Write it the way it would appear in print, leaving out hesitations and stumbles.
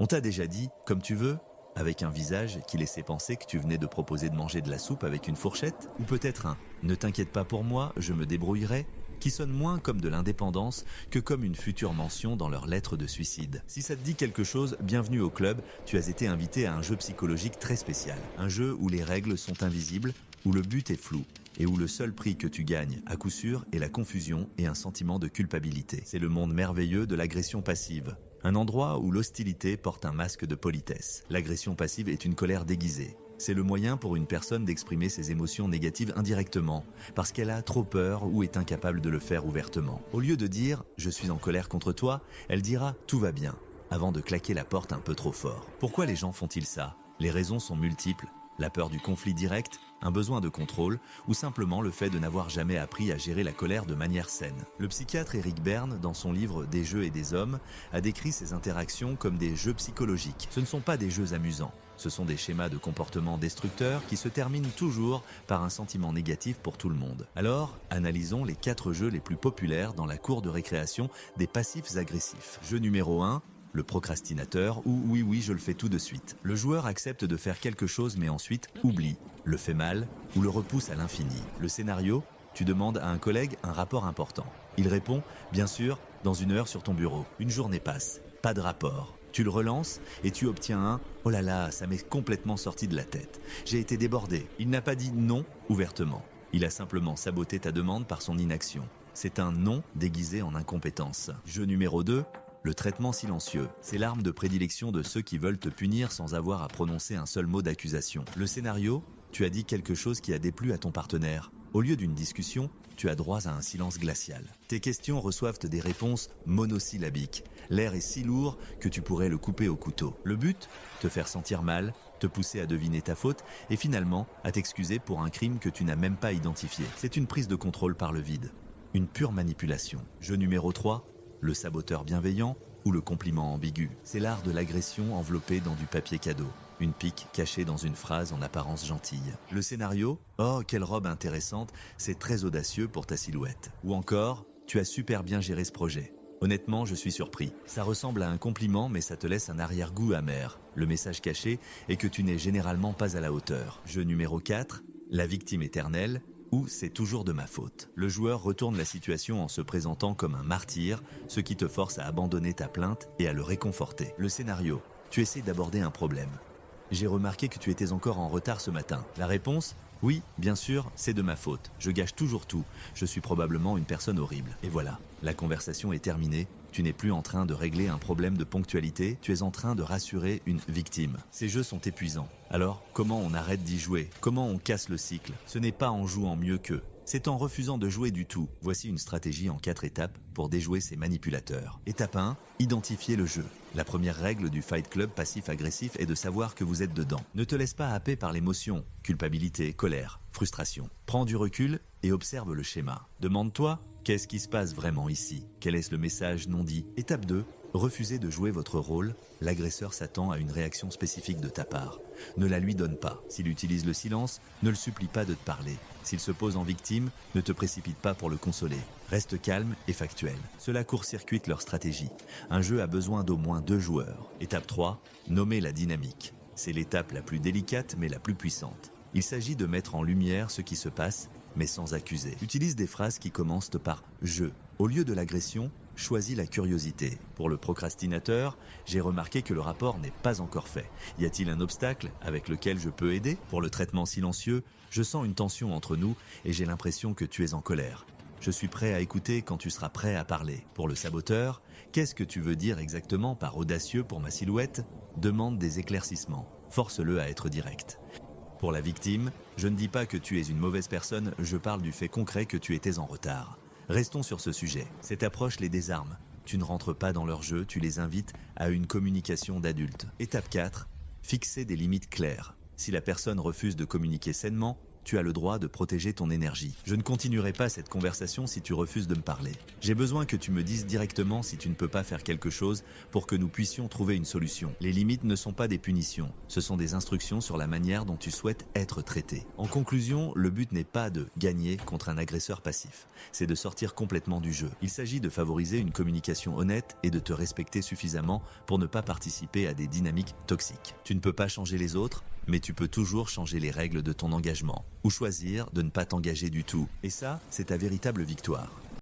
On t'a déjà dit « comme tu veux » avec un visage qui laissait penser que tu venais de proposer de manger de la soupe avec une fourchette, ou peut-être un « ne t'inquiète pas pour moi, je me débrouillerai » qui sonne moins comme de l'indépendance que comme une future mention dans leur lettre de suicide. Si ça te dit quelque chose, bienvenue au club, tu as été invité à un jeu psychologique très spécial. Un jeu où les règles sont invisibles, où le but est flou, et où le seul prix que tu gagnes, à coup sûr, est la confusion et un sentiment de culpabilité. C'est le monde merveilleux de l'agression passive. Un endroit où l'hostilité porte un masque de politesse. L'agression passive est une colère déguisée. C'est le moyen pour une personne d'exprimer ses émotions négatives indirectement, parce qu'elle a trop peur ou est incapable de le faire ouvertement. Au lieu de dire « je suis en colère contre toi », elle dira « tout va bien », avant de claquer la porte un peu trop fort. Pourquoi les gens font-ils ça? Les raisons sont multiples. La peur du conflit direct, un besoin de contrôle, ou simplement le fait de n'avoir jamais appris à gérer la colère de manière saine. Le psychiatre Eric Berne, dans son livre Des jeux et des hommes, a décrit ces interactions comme des jeux psychologiques. Ce ne sont pas des jeux amusants. Ce sont des schémas de comportement destructeurs qui se terminent toujours par un sentiment négatif pour tout le monde. Alors, analysons les 4 jeux les plus populaires dans la cour de récréation des passifs agressifs. Jeu numéro 1, le procrastinateur ou oui, je le fais tout de suite. Le joueur accepte de faire quelque chose mais ensuite oublie, le fait mal ou le repousse à l'infini. Le scénario, tu demandes à un collègue un rapport important. Il répond, bien sûr, dans 1 heure sur ton bureau. Une journée passe, pas de rapport. Tu le relances et tu obtiens un « oh là là, ça m'est complètement sorti de la tête. J'ai été débordé ». Il n'a pas dit non ouvertement. Il a simplement saboté ta demande par son inaction. C'est un non déguisé en incompétence. Jeu numéro 2, le traitement silencieux. C'est l'arme de prédilection de ceux qui veulent te punir sans avoir à prononcer un seul mot d'accusation. Le scénario, tu as dit quelque chose qui a déplu à ton partenaire. Au lieu d'une discussion, tu as droit à un silence glacial. Tes questions reçoivent des réponses monosyllabiques. L'air est si lourd que tu pourrais le couper au couteau. Le but? Te faire sentir mal, te pousser à deviner ta faute et finalement à t'excuser pour un crime que tu n'as même pas identifié. C'est une prise de contrôle par le vide. Une pure manipulation. Jeu numéro 3, le saboteur bienveillant ou le compliment ambigu. C'est l'art de l'agression enveloppé dans du papier cadeau. Une pique cachée dans une phrase en apparence gentille. Le scénario, oh quelle robe intéressante, c'est très audacieux pour ta silhouette. Ou encore, tu as super bien géré ce projet. Honnêtement, je suis surpris. Ça ressemble à un compliment, mais ça te laisse un arrière-goût amer. Le message caché est que tu n'es généralement pas à la hauteur. Jeu numéro 4, la victime éternelle, ou c'est toujours de ma faute. Le joueur retourne la situation en se présentant comme un martyr, ce qui te force à abandonner ta plainte et à le réconforter. Le scénario, tu essaies d'aborder un problème. J'ai remarqué que tu étais encore en retard ce matin. La réponse? Oui, bien sûr, c'est de ma faute. Je gâche toujours tout. Je suis probablement une personne horrible. Et voilà, la conversation est terminée. Tu n'es plus en train de régler un problème de ponctualité, tu es en train de rassurer une victime. Ces jeux sont épuisants. Alors, comment on arrête d'y jouer? Comment on casse le cycle? Ce n'est pas en jouant mieux qu'eux. C'est en refusant de jouer du tout. Voici une stratégie en 4 étapes pour déjouer ces manipulateurs. Étape 1, identifier le jeu. La première règle du Fight Club passif-agressif est de savoir que vous êtes dedans. Ne te laisse pas happer par l'émotion, culpabilité, colère, frustration. Prends du recul et observe le schéma. Demande-toi, qu'est-ce qui se passe vraiment ici? Quel est le message non dit? Étape 2, refusez de jouer votre rôle. L'agresseur s'attend à une réaction spécifique de ta part. Ne la lui donne pas. S'il utilise le silence, ne le supplie pas de te parler. S'il se pose en victime, ne te précipite pas pour le consoler. Reste calme et factuel. Cela court-circuite leur stratégie. Un jeu a besoin d'au moins 2 joueurs. Étape 3, nommer la dynamique. C'est l'étape la plus délicate mais la plus puissante. Il s'agit de mettre en lumière ce qui se passe, mais sans accuser. Utilise des phrases qui commencent par « je ». Au lieu de l'agression, choisis la curiosité. Pour le procrastinateur, j'ai remarqué que le rapport n'est pas encore fait. Y a-t-il un obstacle avec lequel je peux aider? Pour le traitement silencieux, je sens une tension entre nous et j'ai l'impression que tu es en colère. Je suis prêt à écouter quand tu seras prêt à parler. Pour le saboteur, qu'est-ce que tu veux dire exactement par audacieux pour ma silhouette? Demande des éclaircissements. Force-le à être direct. Pour la victime, je ne dis pas que tu es une mauvaise personne, je parle du fait concret que tu étais en retard. Restons sur ce sujet. Cette approche les désarme. Tu ne rentres pas dans leur jeu, tu les invites à une communication d'adultes. Étape 4, fixer des limites claires. Si la personne refuse de communiquer sainement, tu as le droit de protéger ton énergie. Je ne continuerai pas cette conversation si tu refuses de me parler. J'ai besoin que tu me dises directement si tu ne peux pas faire quelque chose pour que nous puissions trouver une solution. Les limites ne sont pas des punitions, ce sont des instructions sur la manière dont tu souhaites être traité. En conclusion, le but n'est pas de gagner contre un agresseur passif, c'est de sortir complètement du jeu. Il s'agit de favoriser une communication honnête et de te respecter suffisamment pour ne pas participer à des dynamiques toxiques. Tu ne peux pas changer les autres, mais tu peux toujours changer les règles de ton engagement, ou choisir de ne pas t'engager du tout. Et ça, c'est ta véritable victoire.